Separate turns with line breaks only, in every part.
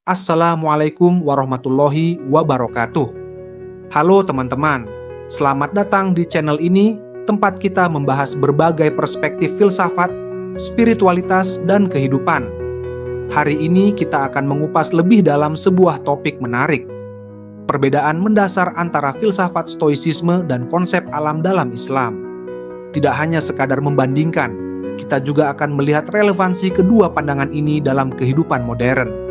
Assalamualaikum warahmatullahi wabarakatuh. Halo teman-teman, selamat datang di channel ini, tempat kita membahas berbagai perspektif filsafat, spiritualitas, dan kehidupan. Hari ini kita akan mengupas lebih dalam sebuah topik menarik. Perbedaan mendasar antara filsafat stoicisme dan konsep alam dalam Islam. Tidak hanya sekadar membandingkan, kita juga akan melihat relevansi kedua pandangan ini dalam kehidupan modern.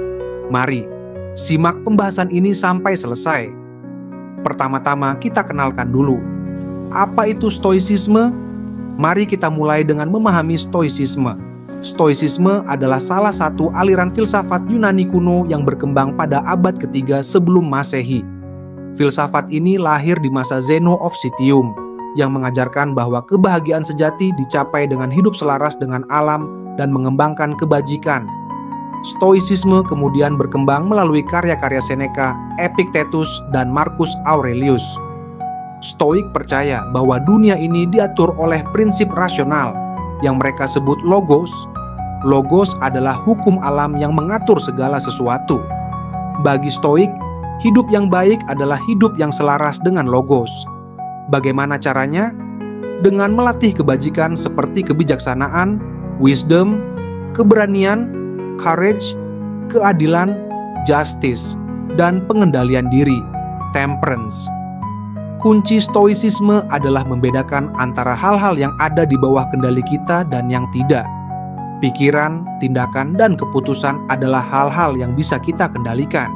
Mari, simak pembahasan ini sampai selesai. Pertama-tama kita kenalkan dulu, apa itu stoicisme? Mari kita mulai dengan memahami stoicisme. Stoicisme adalah salah satu aliran filsafat Yunani kuno yang berkembang pada abad ketiga sebelum Masehi. Filsafat ini lahir di masa Zeno of Citium, yang mengajarkan bahwa kebahagiaan sejati dicapai dengan hidup selaras dengan alam dan mengembangkan kebajikan. Stoicisme kemudian berkembang melalui karya-karya Seneca, Epictetus, dan Marcus Aurelius. Stoik percaya bahwa dunia ini diatur oleh prinsip rasional yang mereka sebut logos. Logos adalah hukum alam yang mengatur segala sesuatu. Bagi Stoik, hidup yang baik adalah hidup yang selaras dengan logos. Bagaimana caranya? Dengan melatih kebajikan seperti kebijaksanaan, wisdom, keberanian, courage, keadilan, justice, dan pengendalian diri, temperance. Kunci stoicisme adalah membedakan antara hal-hal yang ada di bawah kendali kita dan yang tidak. Pikiran, tindakan, dan keputusan adalah hal-hal yang bisa kita kendalikan.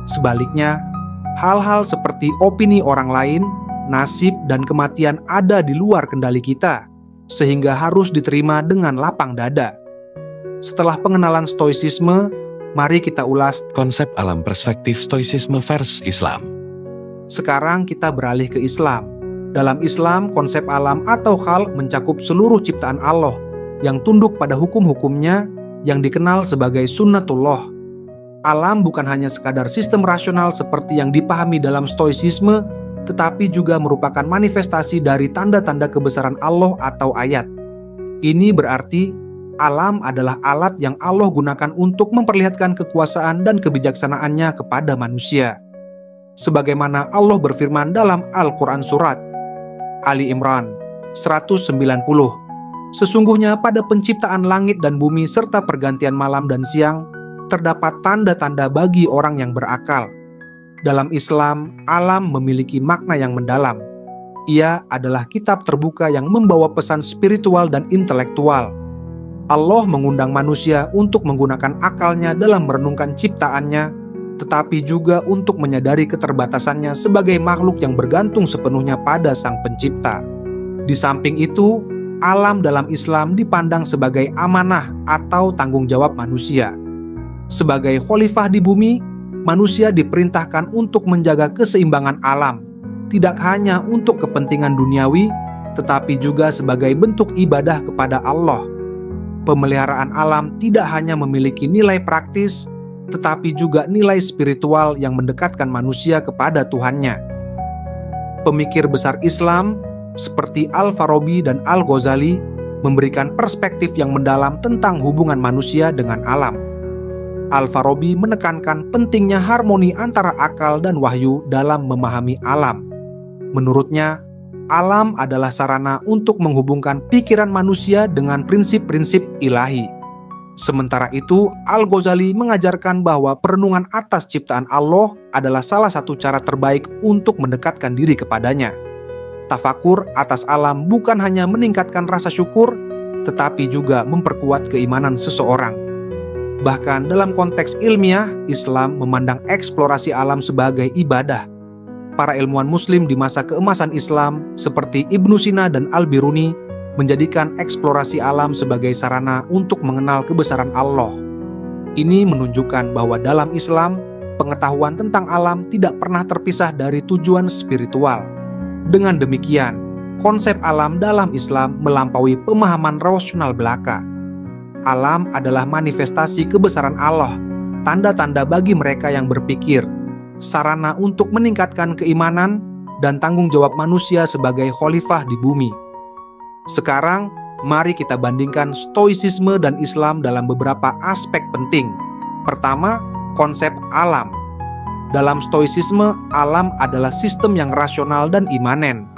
Sebaliknya, hal-hal seperti opini orang lain, nasib, dan kematian ada di luar kendali kita, sehingga harus diterima dengan lapang dada. Setelah pengenalan stoicisme, mari kita ulas
konsep alam perspektif stoicisme versus Islam.
Sekarang kita beralih ke Islam. Dalam Islam, konsep alam atau hal mencakup seluruh ciptaan Allah yang tunduk pada hukum-hukumnya yang dikenal sebagai sunnatullah. Alam bukan hanya sekadar sistem rasional seperti yang dipahami dalam stoicisme, tetapi juga merupakan manifestasi dari tanda-tanda kebesaran Allah atau ayat. Ini berarti alam adalah alat yang Allah gunakan untuk memperlihatkan kekuasaan dan kebijaksanaannya kepada manusia. Sebagaimana Allah berfirman dalam Al-Quran Surat Ali Imran 190, sesungguhnya pada penciptaan langit dan bumi serta pergantian malam dan siang, terdapat tanda-tanda bagi orang yang berakal. Dalam Islam, alam memiliki makna yang mendalam. Ia adalah kitab terbuka yang membawa pesan spiritual dan intelektual. Allah mengundang manusia untuk menggunakan akalnya dalam merenungkan ciptaannya, tetapi juga untuk menyadari keterbatasannya sebagai makhluk yang bergantung sepenuhnya pada Sang Pencipta. Di samping itu, alam dalam Islam dipandang sebagai amanah atau tanggung jawab manusia. Sebagai khalifah di bumi, manusia diperintahkan untuk menjaga keseimbangan alam, tidak hanya untuk kepentingan duniawi, tetapi juga sebagai bentuk ibadah kepada Allah. Pemeliharaan alam tidak hanya memiliki nilai praktis, tetapi juga nilai spiritual yang mendekatkan manusia kepada Tuhannya. Pemikir besar Islam seperti Al-Farabi dan Al-Ghazali memberikan perspektif yang mendalam tentang hubungan manusia dengan alam. Al-Farabi menekankan pentingnya harmoni antara akal dan wahyu dalam memahami alam. Menurutnya, alam adalah sarana untuk menghubungkan pikiran manusia dengan prinsip-prinsip ilahi. Sementara itu, Al-Ghazali mengajarkan bahwa perenungan atas ciptaan Allah adalah salah satu cara terbaik untuk mendekatkan diri kepadanya. Tafakur atas alam bukan hanya meningkatkan rasa syukur, tetapi juga memperkuat keimanan seseorang. Bahkan dalam konteks ilmiah, Islam memandang eksplorasi alam sebagai ibadah. Para ilmuwan muslim di masa keemasan Islam seperti Ibnu Sina dan Al-Biruni menjadikan eksplorasi alam sebagai sarana untuk mengenal kebesaran Allah. Ini menunjukkan bahwa dalam Islam, pengetahuan tentang alam tidak pernah terpisah dari tujuan spiritual. Dengan demikian, konsep alam dalam Islam melampaui pemahaman rasional belaka. Alam adalah manifestasi kebesaran Allah, tanda-tanda bagi mereka yang berpikir, sarana untuk meningkatkan keimanan dan tanggung jawab manusia sebagai khalifah di bumi. Sekarang, mari kita bandingkan stoicisme dan Islam dalam beberapa aspek penting. Pertama, konsep alam. Dalam stoisisme, alam adalah sistem yang rasional dan imanen.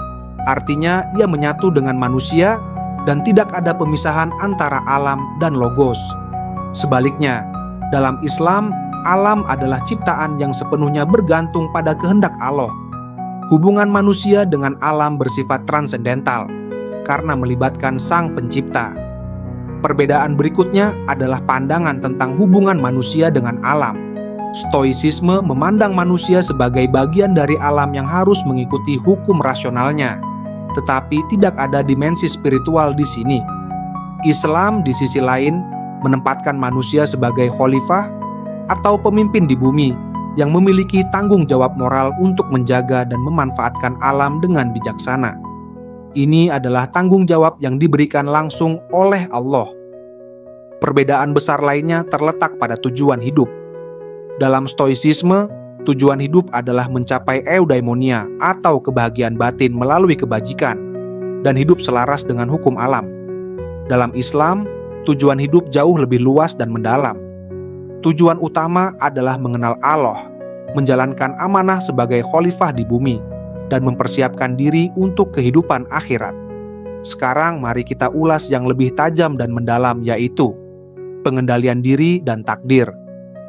Artinya, ia menyatu dengan manusia dan tidak ada pemisahan antara alam dan logos. Sebaliknya, dalam Islam, alam adalah ciptaan yang sepenuhnya bergantung pada kehendak Allah. Hubungan manusia dengan alam bersifat transendental karena melibatkan Sang Pencipta. Perbedaan berikutnya adalah pandangan tentang hubungan manusia dengan alam. Stoisisme memandang manusia sebagai bagian dari alam yang harus mengikuti hukum rasionalnya, tetapi tidak ada dimensi spiritual di sini. Islam di sisi lain menempatkan manusia sebagai khalifah atau pemimpin di bumi yang memiliki tanggung jawab moral untuk menjaga dan memanfaatkan alam dengan bijaksana. Ini adalah tanggung jawab yang diberikan langsung oleh Allah. Perbedaan besar lainnya terletak pada tujuan hidup. Dalam stoisisme, tujuan hidup adalah mencapai eudaimonia atau kebahagiaan batin melalui kebajikan dan hidup selaras dengan hukum alam. Dalam Islam, tujuan hidup jauh lebih luas dan mendalam. Tujuan utama adalah mengenal Allah, menjalankan amanah sebagai khalifah di bumi, dan mempersiapkan diri untuk kehidupan akhirat. Sekarang mari kita ulas yang lebih tajam dan mendalam, yaitu pengendalian diri dan takdir,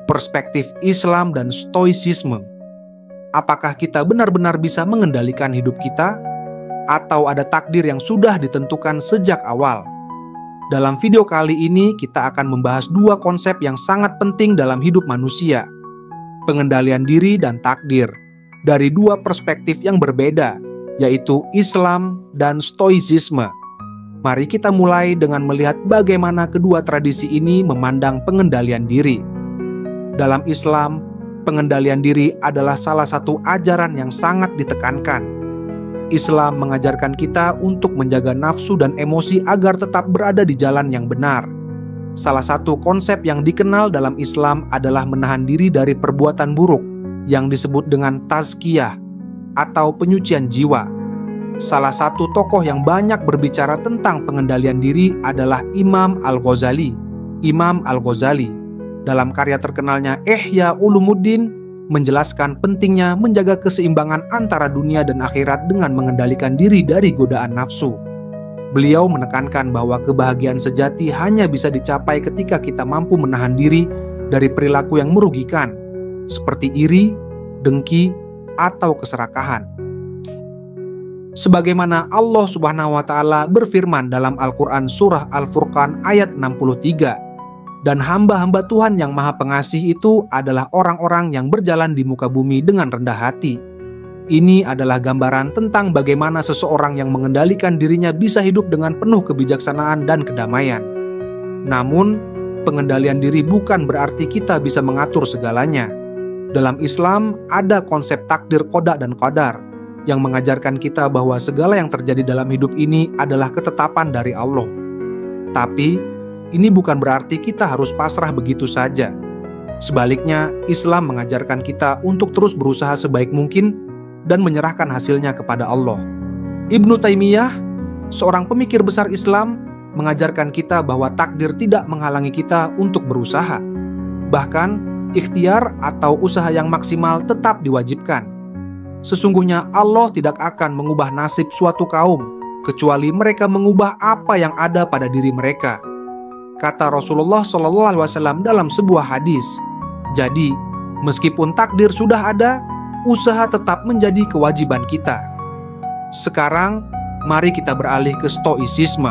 perspektif Islam dan stoisisme. Apakah kita benar-benar bisa mengendalikan hidup kita, atau ada takdir yang sudah ditentukan sejak awal? Dalam video kali ini kita akan membahas dua konsep yang sangat penting dalam hidup manusia, pengendalian diri dan takdir, dari dua perspektif yang berbeda, yaitu Islam dan stoisisme. Mari kita mulai dengan melihat bagaimana kedua tradisi ini memandang pengendalian diri. Dalam Islam, pengendalian diri adalah salah satu ajaran yang sangat ditekankan. Islam mengajarkan kita untuk menjaga nafsu dan emosi agar tetap berada di jalan yang benar. Salah satu konsep yang dikenal dalam Islam adalah menahan diri dari perbuatan buruk yang disebut dengan tazkiyah atau penyucian jiwa. Salah satu tokoh yang banyak berbicara tentang pengendalian diri adalah Imam Al-Ghazali. Imam Al-Ghazali dalam karya terkenalnya Ihya Ulumuddin menjelaskan pentingnya menjaga keseimbangan antara dunia dan akhirat dengan mengendalikan diri dari godaan nafsu. Beliau menekankan bahwa kebahagiaan sejati hanya bisa dicapai ketika kita mampu menahan diri dari perilaku yang merugikan, seperti iri, dengki, atau keserakahan. Sebagaimana Allah Subhanahu wa Ta'ala berfirman dalam Al-Quran Surah Al-Furqan ayat 63, dan hamba-hamba Tuhan yang Maha Pengasih itu adalah orang-orang yang berjalan di muka bumi dengan rendah hati. Ini adalah gambaran tentang bagaimana seseorang yang mengendalikan dirinya bisa hidup dengan penuh kebijaksanaan dan kedamaian. Namun, pengendalian diri bukan berarti kita bisa mengatur segalanya. Dalam Islam, ada konsep takdir qada dan qadar yang mengajarkan kita bahwa segala yang terjadi dalam hidup ini adalah ketetapan dari Allah. Tapi, ini bukan berarti kita harus pasrah begitu saja. Sebaliknya, Islam mengajarkan kita untuk terus berusaha sebaik mungkin dan menyerahkan hasilnya kepada Allah. Ibnu Taimiyah, seorang pemikir besar Islam, mengajarkan kita bahwa takdir tidak menghalangi kita untuk berusaha. Bahkan, ikhtiar atau usaha yang maksimal tetap diwajibkan. Sesungguhnya Allah tidak akan mengubah nasib suatu kaum, kecuali mereka mengubah apa yang ada pada diri mereka. Kata Rasulullah SAW dalam sebuah hadis. Jadi, meskipun takdir sudah ada, usaha tetap menjadi kewajiban kita. Sekarang, mari kita beralih ke stoisisme.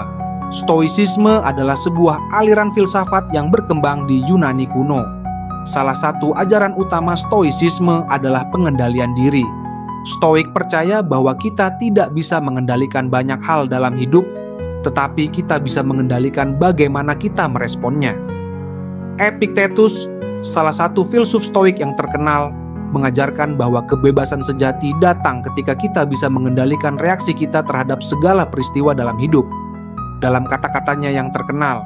Stoisisme adalah sebuah aliran filsafat yang berkembang di Yunani kuno. Salah satu ajaran utama stoisisme adalah pengendalian diri. Stoik percaya bahwa kita tidak bisa mengendalikan banyak hal dalam hidup, tetapi kita bisa mengendalikan bagaimana kita meresponnya. Epictetus, salah satu filsuf stoik yang terkenal, mengajarkan bahwa kebebasan sejati datang ketika kita bisa mengendalikan reaksi kita terhadap segala peristiwa dalam hidup. Dalam kata-katanya yang terkenal,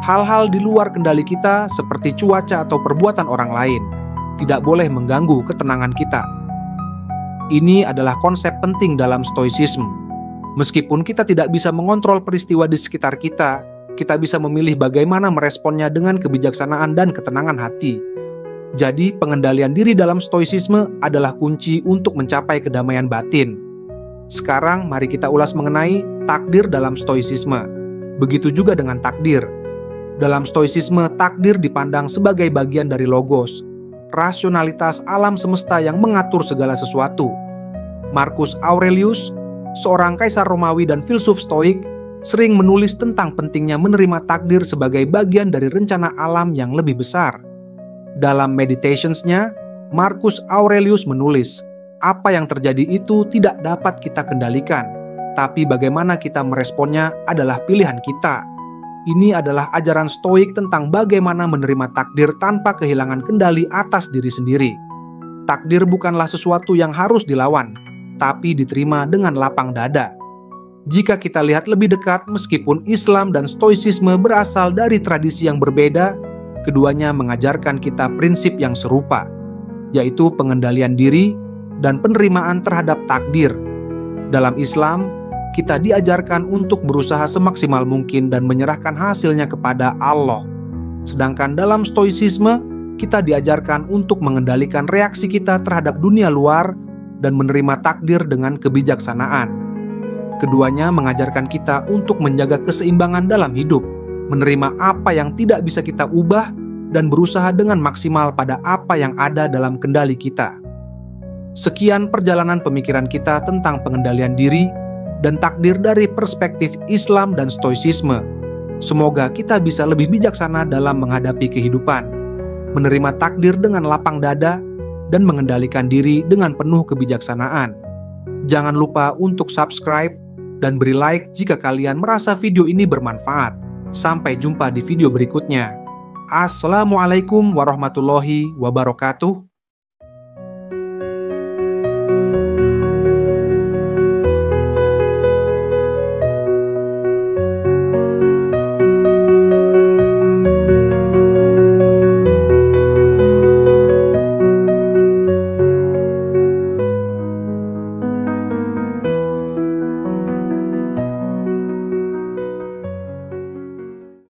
hal-hal di luar kendali kita seperti cuaca atau perbuatan orang lain tidak boleh mengganggu ketenangan kita. Ini adalah konsep penting dalam stoicism. Meskipun kita tidak bisa mengontrol peristiwa di sekitar kita bisa memilih bagaimana meresponnya dengan kebijaksanaan dan ketenangan hati. Jadi, pengendalian diri dalam stoicisme adalah kunci untuk mencapai kedamaian batin. Sekarang, mari kita ulas mengenai takdir dalam stoicisme. Begitu juga dengan takdir. Dalam stoicisme, takdir dipandang sebagai bagian dari logos, rasionalitas alam semesta yang mengatur segala sesuatu. Marcus Aurelius, seorang kaisar Romawi dan filsuf Stoik, sering menulis tentang pentingnya menerima takdir sebagai bagian dari rencana alam yang lebih besar. Dalam Meditations-nya, Marcus Aurelius menulis, apa yang terjadi itu tidak dapat kita kendalikan, tapi bagaimana kita meresponnya adalah pilihan kita. Ini adalah ajaran Stoik tentang bagaimana menerima takdir tanpa kehilangan kendali atas diri sendiri. Takdir bukanlah sesuatu yang harus dilawan, tapi diterima dengan lapang dada. Jika kita lihat lebih dekat, meskipun Islam dan Stoicisme berasal dari tradisi yang berbeda, keduanya mengajarkan kita prinsip yang serupa, yaitu pengendalian diri dan penerimaan terhadap takdir. Dalam Islam, kita diajarkan untuk berusaha semaksimal mungkin dan menyerahkan hasilnya kepada Allah. Sedangkan dalam Stoicisme, kita diajarkan untuk mengendalikan reaksi kita terhadap dunia luar dan menerima takdir dengan kebijaksanaan. Keduanya mengajarkan kita untuk menjaga keseimbangan dalam hidup, menerima apa yang tidak bisa kita ubah, dan berusaha dengan maksimal pada apa yang ada dalam kendali kita. Sekian perjalanan pemikiran kita tentang pengendalian diri dan takdir dari perspektif Islam dan Stoicisme. Semoga kita bisa lebih bijaksana dalam menghadapi kehidupan, menerima takdir dengan lapang dada, dan mengendalikan diri dengan penuh kebijaksanaan. Jangan lupa untuk subscribe dan beri like jika kalian merasa video ini bermanfaat. Sampai jumpa di video berikutnya. Assalamualaikum warahmatullahi wabarakatuh.